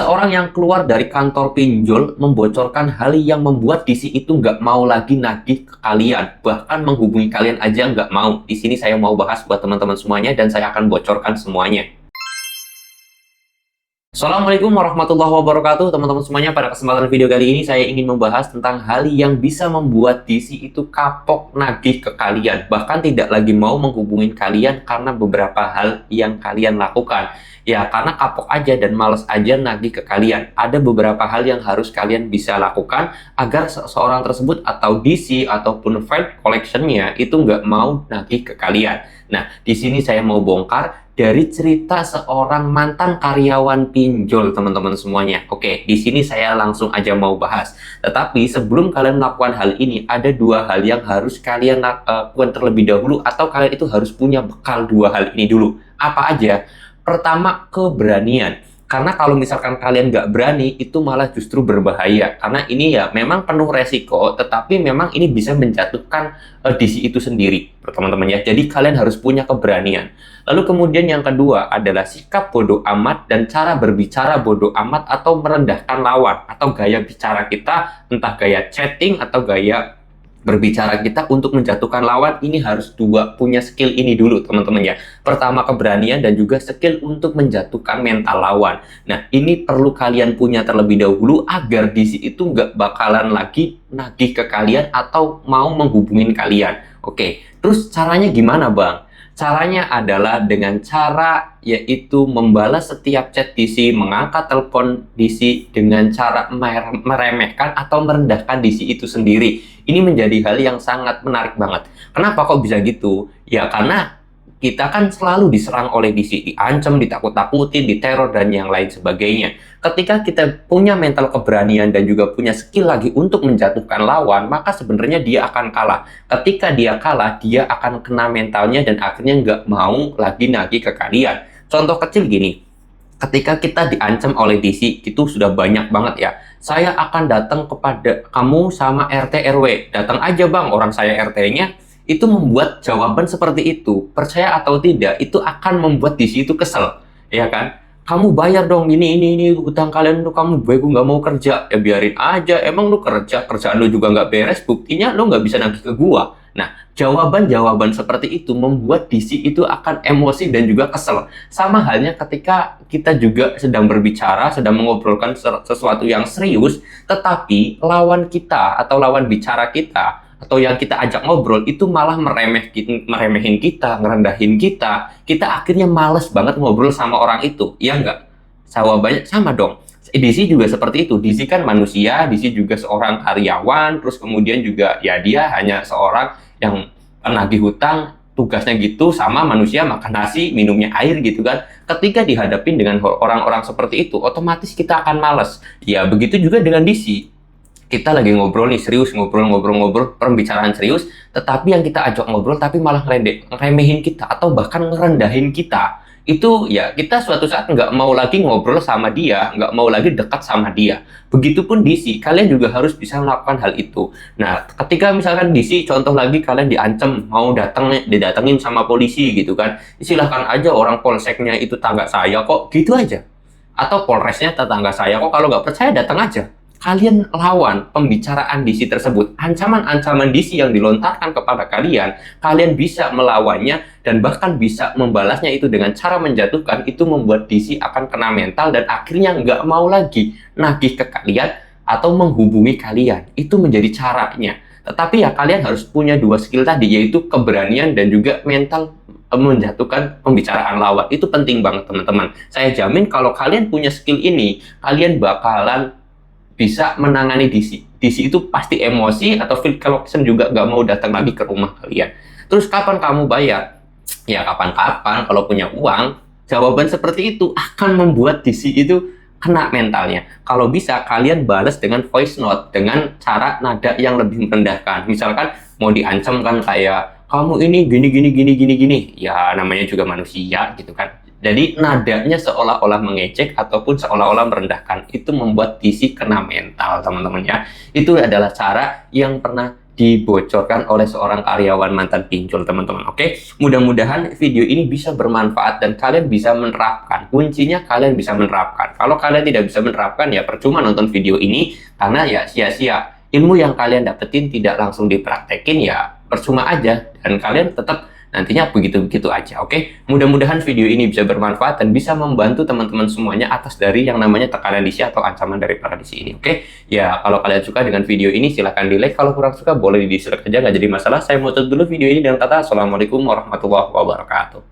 Seseorang yang keluar dari kantor pinjol membocorkan hal yang membuat DC itu nggak mau lagi nagih ke kalian. Bahkan menghubungi kalian aja nggak mau. Di sini saya mau bahas buat teman-teman semuanya dan saya akan bocorkan semuanya. Assalamualaikum warahmatullahi wabarakatuh teman-teman semuanya. Pada kesempatan video kali ini saya ingin membahas tentang hal yang bisa membuat DC itu kapok nagih ke kalian. Bahkan tidak lagi mau menghubungi kalian karena beberapa hal yang kalian lakukan. Ya, karena kapok aja dan males aja nagih ke kalian. Ada beberapa hal yang harus kalian bisa lakukan agar seseorang tersebut atau DC ataupun friend collection-nya itu nggak mau nagih ke kalian. Nah, di sini saya mau bongkar dari cerita seorang mantan karyawan pinjol, teman-teman semuanya. Oke, di sini saya langsung aja mau bahas. Tetapi sebelum kalian melakukan hal ini, ada dua hal yang harus kalian lakukan terlebih dahulu, atau kalian itu harus punya bekal dua hal ini dulu. Apa aja? Pertama, keberanian. Karena kalau misalkan kalian nggak berani, itu malah justru berbahaya. Karena ini ya memang penuh resiko, tetapi memang ini bisa menjatuhkan DC itu sendiri, teman-teman ya. Jadi kalian harus punya keberanian. Lalu kemudian yang kedua adalah sikap bodoh amat dan cara berbicara bodoh amat atau merendahkan lawan. Atau gaya bicara kita, entah gaya chatting atau gaya berbicara kita untuk menjatuhkan lawan. Ini harus punya skill ini dulu, teman-teman ya. Pertama, keberanian dan juga skill untuk menjatuhkan mental lawan. Nah, ini perlu kalian punya terlebih dahulu agar DC itu nggak bakalan lagi nagih ke kalian atau mau menghubungin kalian. Oke, terus caranya gimana, Bang? Caranya adalah dengan cara yaitu membalas setiap chat DC, mengangkat telepon DC dengan cara meremehkan atau merendahkan DC itu sendiri. Ini menjadi hal yang sangat menarik banget. Kenapa kok bisa gitu? Ya karena kita kan selalu diserang oleh DC, diancam, ditakut-takutin, diteror, dan yang lain sebagainya. Ketika kita punya mental keberanian dan juga punya skill lagi untuk menjatuhkan lawan, maka sebenarnya dia akan kalah. Ketika dia kalah, dia akan kena mentalnya dan akhirnya nggak mau lagi nagih ke kalian. Contoh kecil gini, ketika kita diancam oleh DC, itu sudah banyak banget ya. Saya akan datang kepada kamu sama RT RW. Datang aja bang, orang saya RT-nya. Itu membuat jawaban seperti itu, percaya atau tidak, itu akan membuat DC itu kesel, ya kan? Kamu bayar dong ini hutang kalian tuh, kamu gue nggak mau kerja, ya biarin aja. Emang lu kerjaan lu juga nggak beres, buktinya lu nggak bisa nagih ke gua. Nah, jawaban-jawaban seperti itu membuat DC itu akan emosi dan juga kesel. Sama halnya ketika kita juga sedang berbicara, sedang mengobrolkan sesuatu yang serius, tetapi lawan kita atau lawan bicara kita atau yang kita ajak ngobrol itu malah meremehin kita, ngerendahin kita. Kita akhirnya males banget ngobrol sama orang itu, ya enggak? Jawabannya sama dong. DC juga seperti itu. DC kan manusia, DC juga seorang karyawan, terus kemudian juga ya dia hanya seorang yang penagih hutang, tugasnya gitu, sama manusia makan nasi, minumnya air gitu kan. Ketika dihadapin dengan orang-orang seperti itu, otomatis kita akan males. Ya begitu juga dengan DC. Kita lagi ngobrol nih, serius, ngobrol, pembicaraan serius, tetapi yang kita ajak ngobrol tapi malah ngeremehin kita atau bahkan ngerendahin kita. Itu ya kita suatu saat nggak mau lagi ngobrol sama dia, nggak mau lagi dekat sama dia. Begitupun DC, kalian juga harus bisa melakukan hal itu. Nah, ketika misalkan DC, contoh lagi kalian diancam, mau didatengin sama polisi gitu kan, silahkan aja, orang polseknya itu tetangga saya kok, gitu aja. Atau polresnya tetangga saya kok, kalau nggak percaya datang aja. Kalian lawan pembicaraan DC tersebut, ancaman-ancaman DC yang dilontarkan kepada kalian, kalian bisa melawannya dan bahkan bisa membalasnya itu dengan cara menjatuhkan. Itu membuat DC akan kena mental dan akhirnya nggak mau lagi nagih ke kalian atau menghubungi kalian. Itu menjadi caranya. Tetapi ya kalian harus punya dua skill tadi, yaitu keberanian dan juga mental menjatuhkan pembicaraan lawan. Itu penting banget teman-teman. Saya jamin kalau kalian punya skill ini, kalian bakalan bisa menangani DC. DC itu pasti emosi atau field collection juga nggak mau datang lagi ke rumah kalian. Terus kapan kamu bayar? Ya kapan-kapan kalau punya uang. Jawaban seperti itu akan membuat DC itu kena mentalnya. Kalau bisa kalian balas dengan voice note, dengan cara nada yang lebih merendahkan. Misalkan mau diancam kan kayak kamu ini gini. Ya namanya juga manusia gitu kan. Jadi nadanya seolah-olah mengejek ataupun seolah-olah merendahkan. Itu membuat DC kena mental, teman-teman ya. Itu adalah cara yang pernah dibocorkan oleh seorang karyawan mantan pinjol, teman-teman. Oke, mudah-mudahan video ini bisa bermanfaat dan kalian bisa menerapkan. Kuncinya kalian bisa menerapkan. Kalau kalian tidak bisa menerapkan, ya percuma nonton video ini, karena ya sia-sia. Ilmu yang kalian dapetin tidak langsung dipraktekin, ya percuma aja, dan kalian tetap nantinya begitu-begitu aja. Oke, mudah-mudahan video ini bisa bermanfaat dan bisa membantu teman-teman semuanya atas dari yang namanya tekanan DC atau ancaman dari paradisi ini. Oke, ya kalau kalian suka dengan video ini silahkan di like, kalau kurang suka boleh di dislike aja, nggak jadi masalah. Saya mau tutup dulu video ini dengan kata assalamualaikum warahmatullahi wabarakatuh.